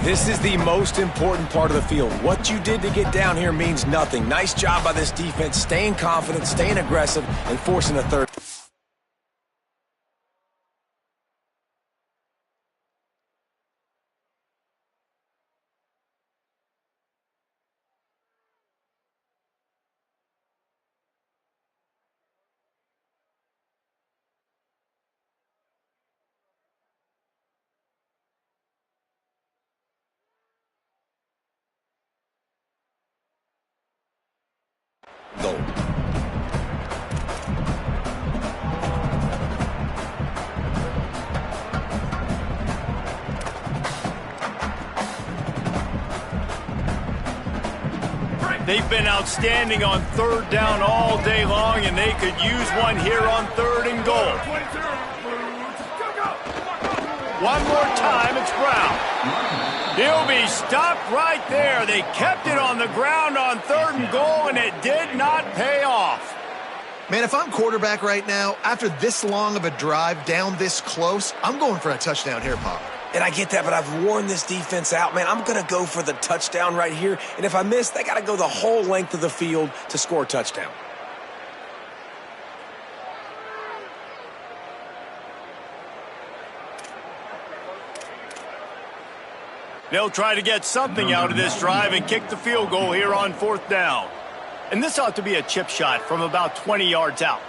This is the most important part of the field. What you did to get down here means nothing. Nice job by this defense, staying confident, staying aggressive, and forcing a 3rd. Goal. They've been outstanding on 3rd down all day long, and they could use one here on 3rd and goal. One more time, it's Brown. He'll be stopped right there. They kept it on the ground on 3rd and goal, and it did not pay off. Man, if I'm quarterback right now, after this long of a drive down this close, I'm going for a touchdown here, Pop. And I get that, but I've worn this defense out, man. I'm going to go for the touchdown right here. And if I miss, they got to go the whole length of the field to score a touchdown. They'll try to get something out of this drive and kick the field goal here on 4th down. And this ought to be a chip shot from about 20 yards out.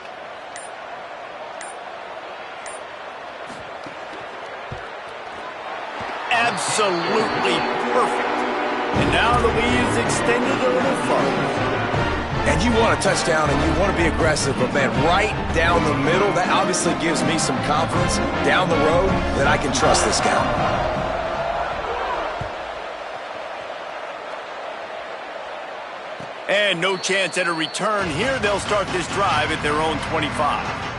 Absolutely perfect. And now the lead is extended a little further. And you want a touchdown and you want to be aggressive, but man, right down the middle, that obviously gives me some confidence down the road that I can trust this guy. And no chance at a return here. They'll start this drive at their own 25.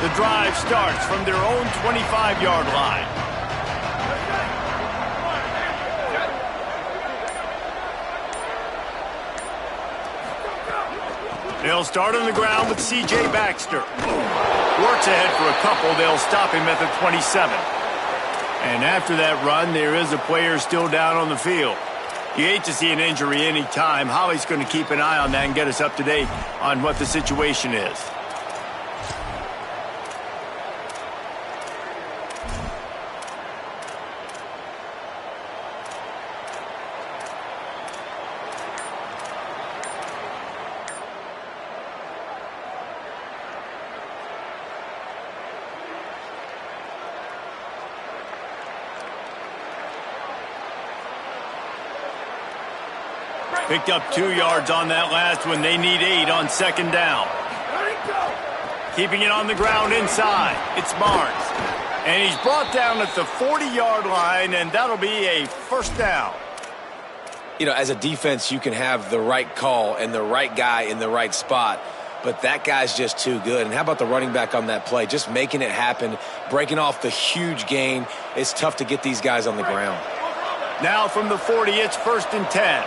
The drive starts from their own 25-yard line. They'll start on the ground with C.J. Baxter. Works ahead for a couple. They'll stop him at the 27. And after that run, there is a player still down on the field. You hate to see an injury any time. Holly's going to keep an eye on that and get us up to date on what the situation is. Picked up 2 yards on that last one. They need 8 on 2nd down. Keeping it on the ground inside. It's Barnes. And he's brought down at the 40-yard line, and that'll be a 1st down. You know, as a defense, you can have the right call and the right guy in the right spot, but that guy's just too good. And how about the running back on that play? Just making it happen, breaking off the huge gain. It's tough to get these guys on the ground. Now from the 40, it's 1st and 10.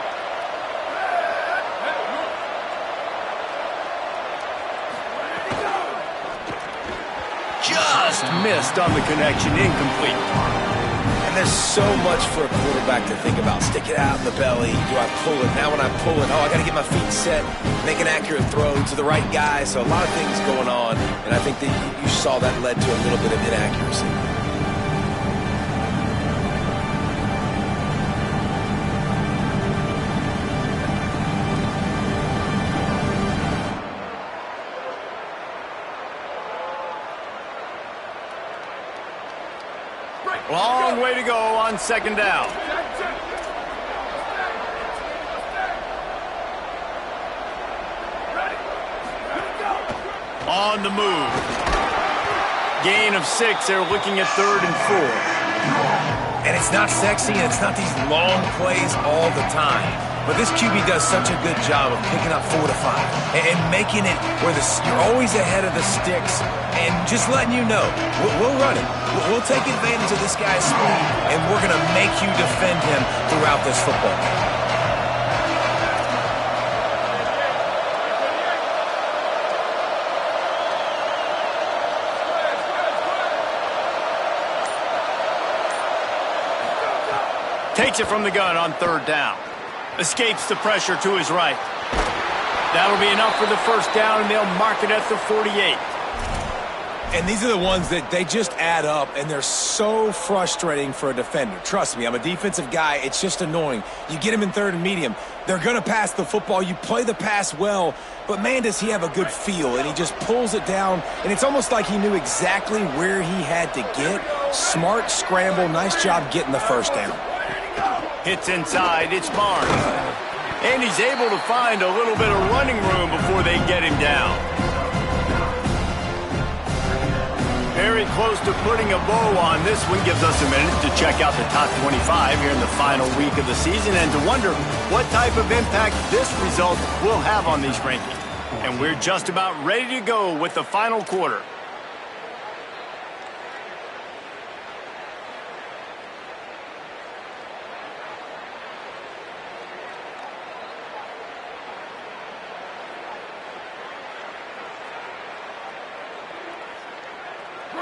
Just missed on the connection, incomplete. And there's so much for a quarterback to think about. Stick it out in the belly. Do I pull it? Now when I pull it, I got to get my feet set, make an accurate throw to the right guy. So a lot of things going on, and I think that you saw that led to a little bit of inaccuracy. Long way to go on 2nd down. On the move. Gain of 6. They're looking at 3rd and 4. And it's not sexy, and it's not these long plays all the time. But this QB does such a good job of picking up 4 to 5 and making it where you're always ahead of the sticks and just letting you know, we'll run it. We'll take advantage of this guy's speed, and we're going to make you defend him throughout this football game. Takes it from the gun on 3rd down. Escapes the pressure to his right. That'll be enough for the 1st down, and they'll mark it at the 48. And these are the ones that they just add up, and they're so frustrating for a defender. Trust me, I'm a defensive guy. It's just annoying. You get him in 3rd and medium. They're going to pass the football. You play the pass well, but, man, does he have a good feel. And he just pulls it down, and it's almost like he knew exactly where he had to get. Smart scramble. Nice job getting the 1st down. Hits inside. It's Barnes. And he's able to find a little bit of running room before they get him down. Very close to putting a bow on this one. Gives us a minute to check out the top 25 here in the final week of the season and to wonder what type of impact this result will have on these rankings. And we're just about ready to go with the final quarter.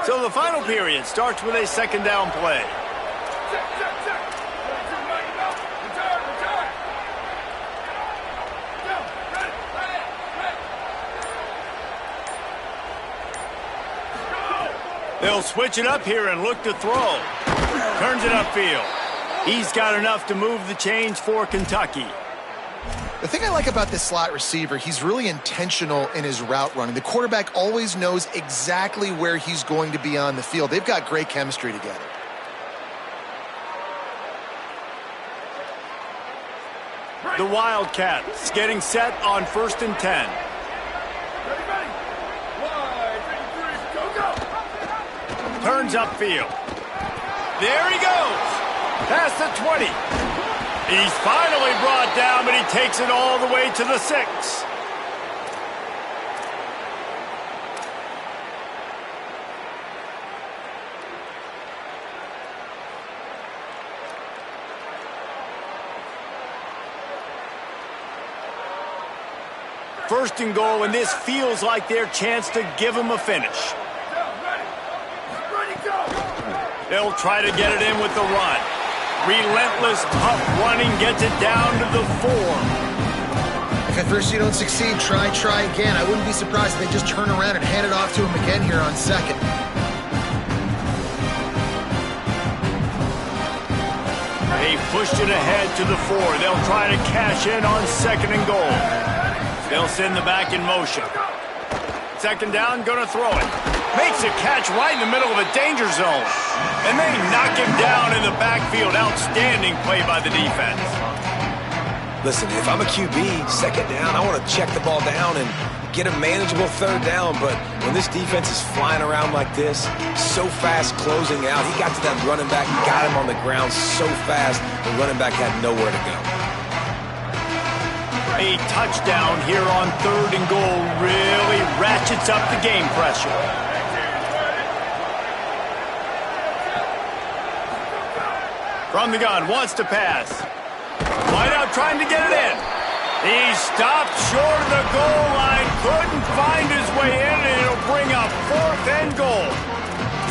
So the final period starts with a second down play. They'll switch it up here and look to throw. Turns it upfield. He's got enough to move the chains for Kentucky. The thing I like about this slot receiver, he's really intentional in his route running. The quarterback always knows exactly where he's going to be on the field. They've got great chemistry together. The Wildcats getting set on 1st and 10. Turns upfield. There he goes. Past the 20. He's finally brought down, but he takes it all the way to the 6. First and goal, and this feels like their chance to give him a finish. They'll try to get it in with the run. Relentless, tough running gets it down to the 4. If at first you don't succeed, try again. I wouldn't be surprised if they just turn around and hand it off to him again here on 2nd. They pushed it ahead to the 4. They'll try to cash in on 2nd and goal. They'll send the back in motion. 2nd down, gonna throw it. Makes a catch right in the middle of a danger zone. And they knock him down in the backfield. Outstanding play by the defense. Listen, if I'm a QB, 2nd down, I want to check the ball down and get a manageable 3rd down. But when this defense is flying around like this, so fast closing out, he got to that running back, got him on the ground so fast, the running back had nowhere to go. A touchdown here on 3rd and goal really ratchets up the game pressure. From the gun, wants to pass. Wide out trying to get it in. He stopped short of the goal line, couldn't find his way in, and it'll bring up 4th and goal.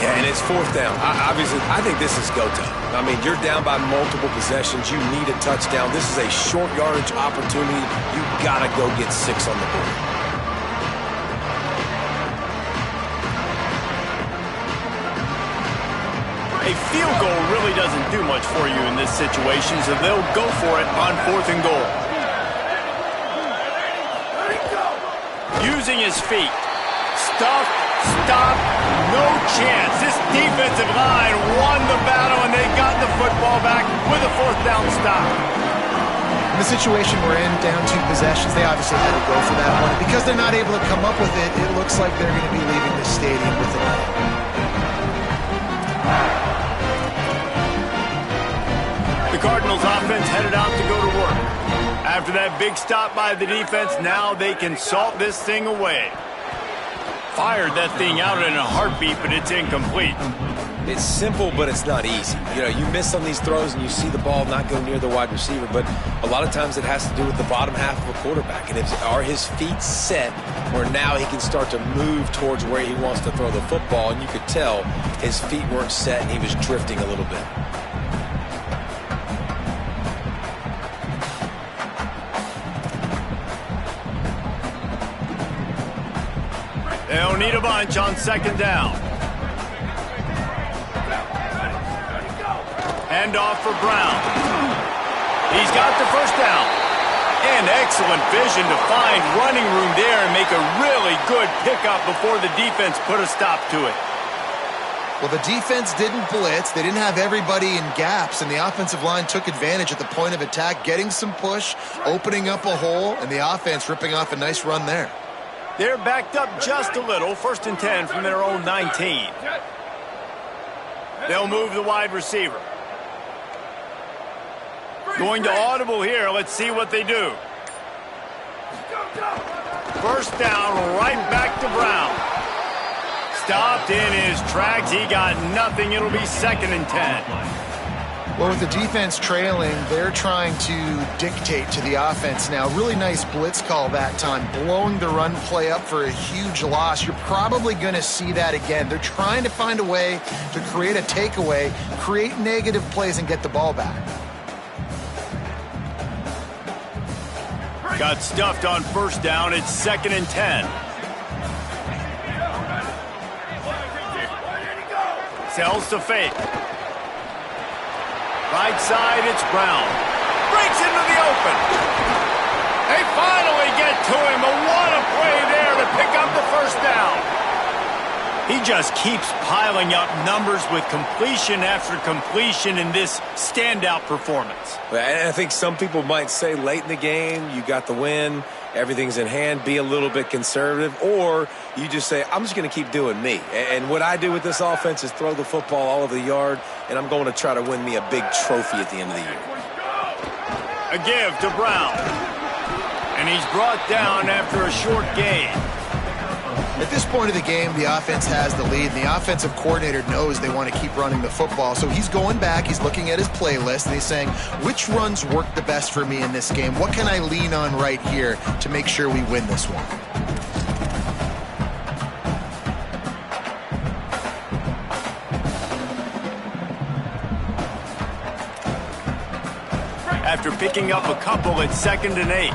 Yeah, and it's 4th down. Obviously, I think this is go time. I mean, you're down by multiple possessions. You need a touchdown. This is a short yardage opportunity. You got to go get 6 on the board. A field goal really doesn't do much for you in this situation, so they'll go for it on 4th and goal. Using his feet. Stuff, stop, no chance. This defensive line won the battle, and they got the football back with a 4th down stop. In the situation we're in, down 2 possessions, they obviously had to go for that one. Because they're not able to come up with it, it looks like they're going to be leaving the stadium with it. The Cardinals offense headed out to go to work. After that big stop by the defense, now they can salt this thing away. Fired that thing out in a heartbeat, but it's incomplete. It's simple, but it's not easy. You know, you miss on these throws and you see the ball not go near the wide receiver, but a lot of times it has to do with the bottom half of a quarterback. And are his feet set where now he can start to move towards where he wants to throw the football? And you could tell his feet weren't set and he was drifting a little bit. They'll need a bunch on 2nd down. Handoff for Brown. He's got the 1st down. And excellent vision to find running room there and make a really good pickup before the defense put a stop to it. Well, the defense didn't blitz. They didn't have everybody in gaps, and the offensive line took advantage at the point of attack, getting some push, opening up a hole, and the offense ripping off a nice run there. They're backed up just a little. 1st and 10 from their own 19. They'll move the wide receiver. Going to audible here. Let's see what they do. 1st down, right back to Brown. Stopped in his tracks. He got nothing. It'll be 2nd and 10. Well, with the defense trailing, they're trying to dictate to the offense now. Really nice blitz call that time, blowing the run play up for a huge loss. You're probably going to see that again. They're trying to find a way to create a takeaway, create negative plays, and get the ball back. Got stuffed on 1st down. It's 2nd and 10. Sells to fake. Right side, it's Brown. Breaks into the open. They finally get to him, but what a play there to pick up the 1st down. He just keeps piling up numbers with completion after completion in this standout performance. And I think some people might say late in the game, you got the win, everything's in hand, be a little bit conservative, or you just say, I'm just going to keep doing me. And what I do with this offense is throw the football all over the yard, and I'm going to try to win me a big trophy at the end of the year. A give to Brown. And he's brought down after a short gain. At this point of the game, the offense has the lead, and the offensive coordinator knows they want to keep running the football. So he's going back, he's looking at his playlist, and he's saying, which runs work the best for me in this game? What can I lean on right here to make sure we win this one? After picking up a couple, it's 2nd and 8.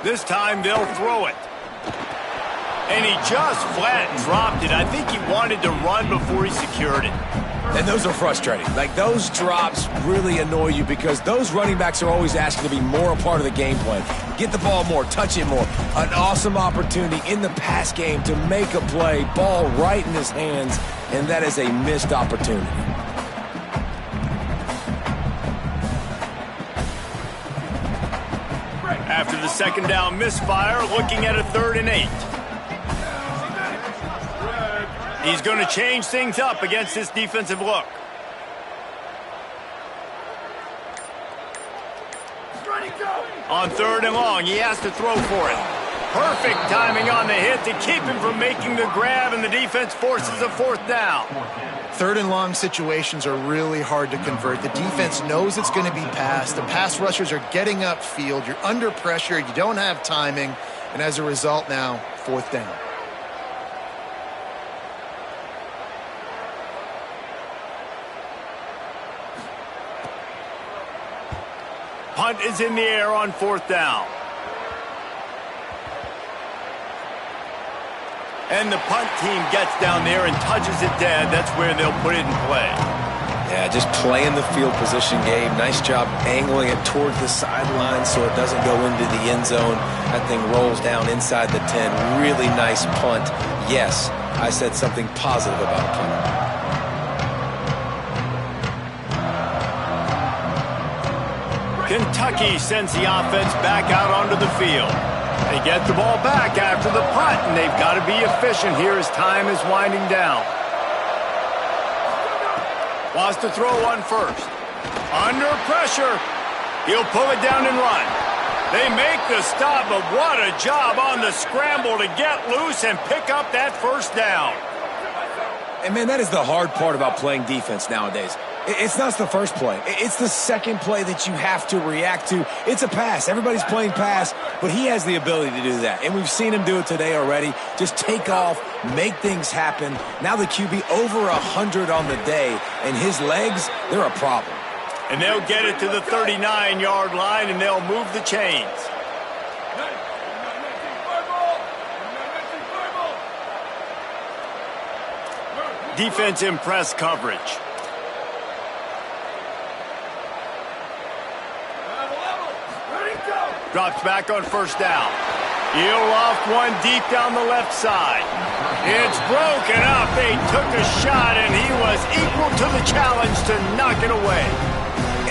This time they'll throw it. And he just flat dropped it. I think he wanted to run before he secured it. And those are frustrating. Like, those drops really annoy you because those running backs are always asking to be more a part of the game plan. Get the ball more, touch it more. An awesome opportunity in the pass game to make a play, ball right in his hands, and that is a missed opportunity. After the 2nd down misfire, looking at a 3rd and 8. He's going to change things up against this defensive look. On 3rd and long, he has to throw for it. Perfect timing on the hit to keep him from making the grab, and the defense forces a 4th down. 3rd and long situations are really hard to convert. The defense knows it's going to be passed. The pass rushers are getting upfield. You're under pressure. You don't have timing. And as a result now, 4th down. Punt is in the air on 4th down. And the punt team gets down there and touches it dead. That's where they'll put it in play. Yeah, just playing the field position game. Nice job angling it towards the sideline so it doesn't go into the end zone. That thing rolls down inside the 10. Really nice punt. Yes, I said something positive about a punt. Kentucky sends the offense back out onto the field. They get the ball back after the punt, and they've got to be efficient here as time is winding down. Wants to throw on 1st. Under pressure. He'll pull it down and run. They make the stop, but what a job on the scramble to get loose and pick up that 1st down. And, man, that is the hard part about playing defense nowadays. It's not the first play. It's the second play that you have to react to. It's a pass. Everybody's playing pass, but he has the ability to do that. And we've seen him do it today already. Just take off, make things happen. Now the QB over 100 on the day, and his legs, they're a problem. And they'll get it to the 39-yard line, and they'll move the chains. Defense in press coverage. Drops back on 1st down. He'll loft one deep down the left side. It's broken up. They took a shot, and he was equal to the challenge to knock it away.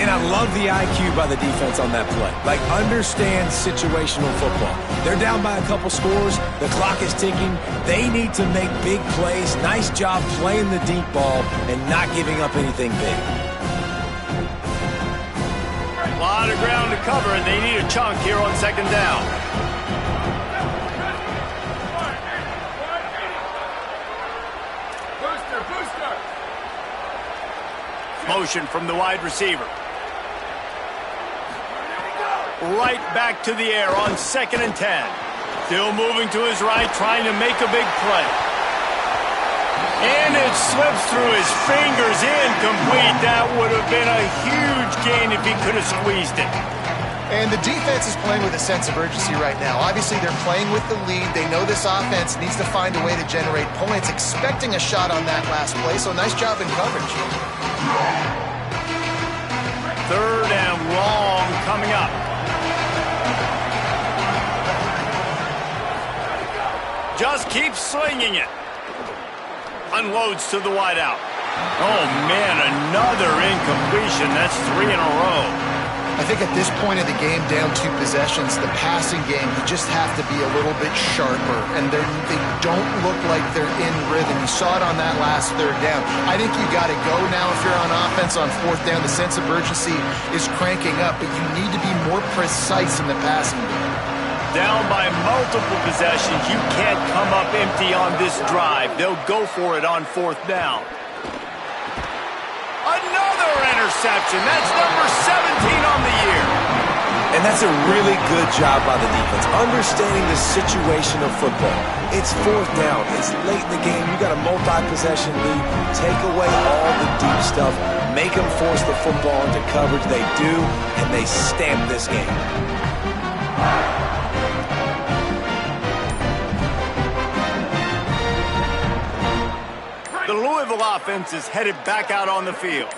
And I love the IQ by the defense on that play. Like, understand situational football. They're down by a couple scores. The clock is ticking. They need to make big plays. Nice job playing the deep ball and not giving up anything big. A lot of ground to cover, and they need a chunk here on second down. Motion from the wide receiver. Right back to the air on 2nd and 10. Still moving to his right, trying to make a big play. And it slips through his fingers, incomplete. That would have been a huge gain if he could have squeezed it. And the defense is playing with a sense of urgency right now. Obviously, they're playing with the lead. They know this offense needs to find a way to generate points, expecting a shot on that last play, so nice job in coverage. 3rd and long coming up. Just keeps slinging it. Unloads to the wideout. Oh, man, another incompletion. That's 3 in a row. I think at this point of the game, down 2 possessions, the passing game, you just have to be a little bit sharper. And they don't look like they're in rhythm. You saw it on that last 3rd down. I think you got to go now if you're on offense on 4th down. The sense of urgency is cranking up, but you need to be more precise in the passing game. Down by multiple possessions, you can't come up empty on this drive. They'll go for it on 4th down. Another interception. That's number 17 on the year. And that's a really good job by the defense, understanding the situation of football. It's 4th down. It's late in the game. You got a multi-possession lead. Take away all the deep stuff. Make them force the football into coverage. They do, and they stamp this game. The Louisville offense is headed back out on the field.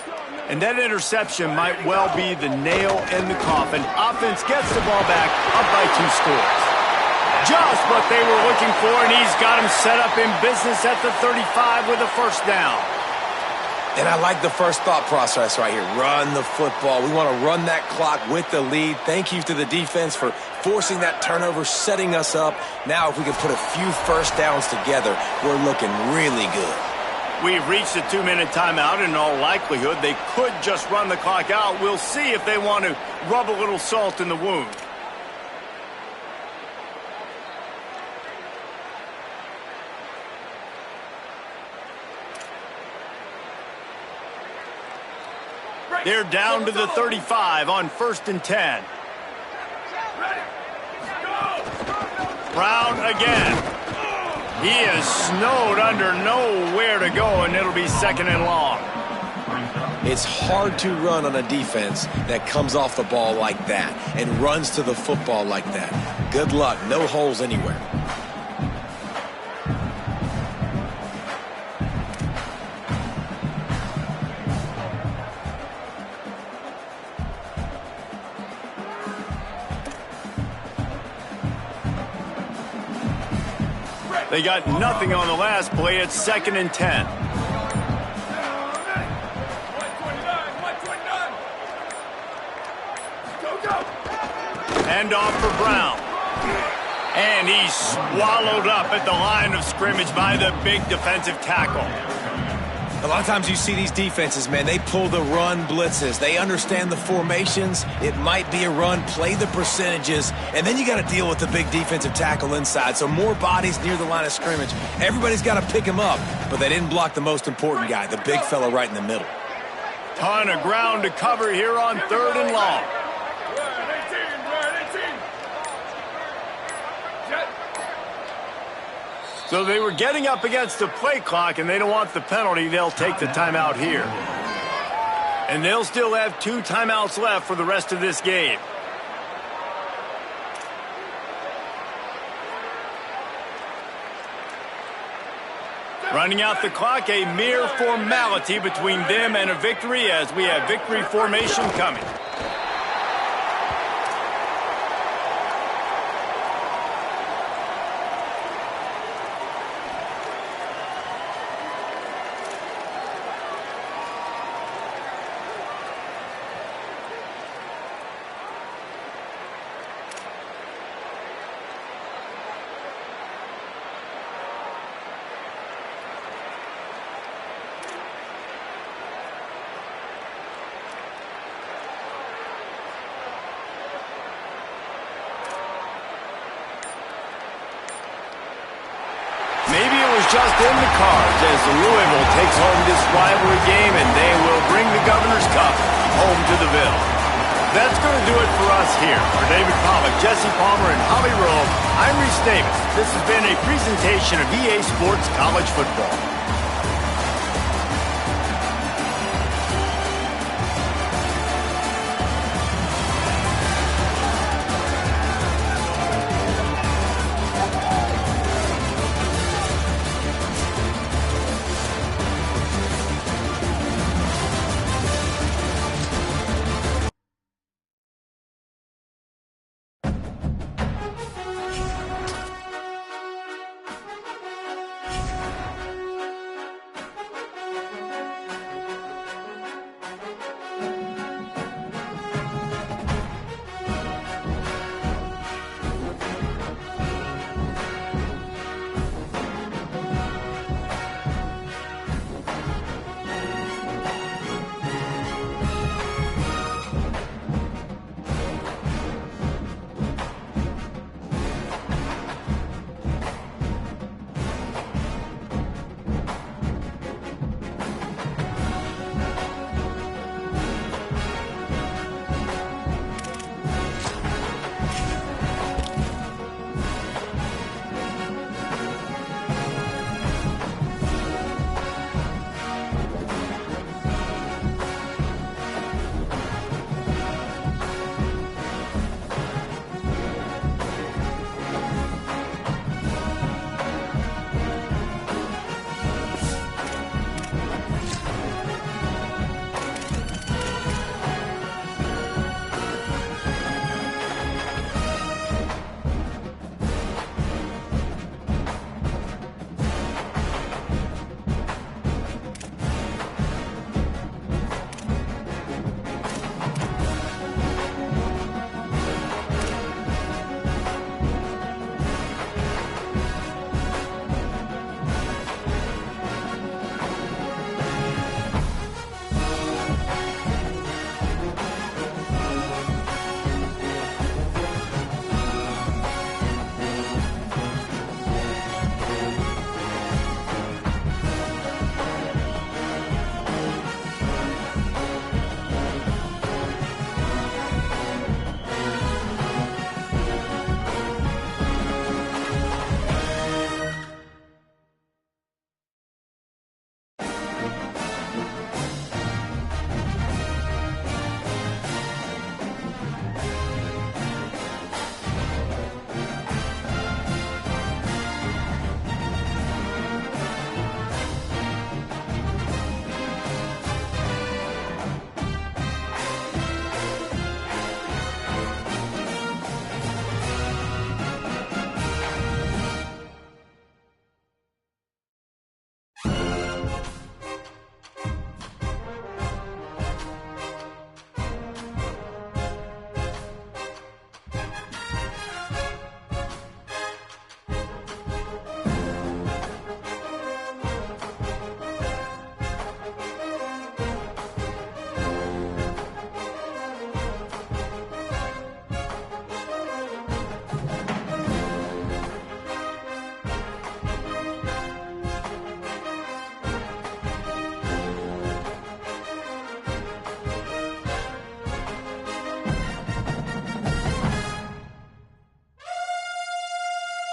And that interception might well be the nail in the coffin. Offense gets the ball back, up by 2 scores. Just what they were looking for, and he's got him set up in business at the 35 with a 1st down. And I like the first thought process right here. Run the football. We want to run that clock with the lead. Thank you to the defense for forcing that turnover, setting us up. Now if we can put a few 1st downs together, we're looking really good. We've reached a 2-minute timeout. In all likelihood, they could just run the clock out. We'll see if they want to rub a little salt in the wound. They're down to the 35 on 1st and 10. Brown again. He is snowed under, nowhere to go, and it'll be 2nd and long. It's hard to run on a defense that comes off the ball like that and runs to the football like that. Good luck. No holes anywhere. They got nothing on the last play. It's 2nd and 10. Hand off for Brown. And he's swallowed up at the line of scrimmage by the big defensive tackle. A lot of times you see these defenses, man, they pull the run blitzes. They understand the formations. It might be a run, play the percentages, and then you got to deal with the big defensive tackle inside. So more bodies near the line of scrimmage. Everybody's got to pick him up, but they didn't block the most important guy, the big fella right in the middle. Ton of ground to cover here on 3rd and long. So they were getting up against the play clock, and they don't want the penalty. They'll take the timeout here. And they'll still have 2 timeouts left for the rest of this game. Running out the clock, a mere formality between them and a victory as we have victory formation coming. is just in the cards as Louisville takes home this rivalry game, and they will bring the Governor's Cup home to the Ville. That's going to do it for us here. For David Pollock, Jesse Palmer, and Holly Rowe, I'm Reese Davis. This has been a presentation of EA Sports College Football.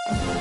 You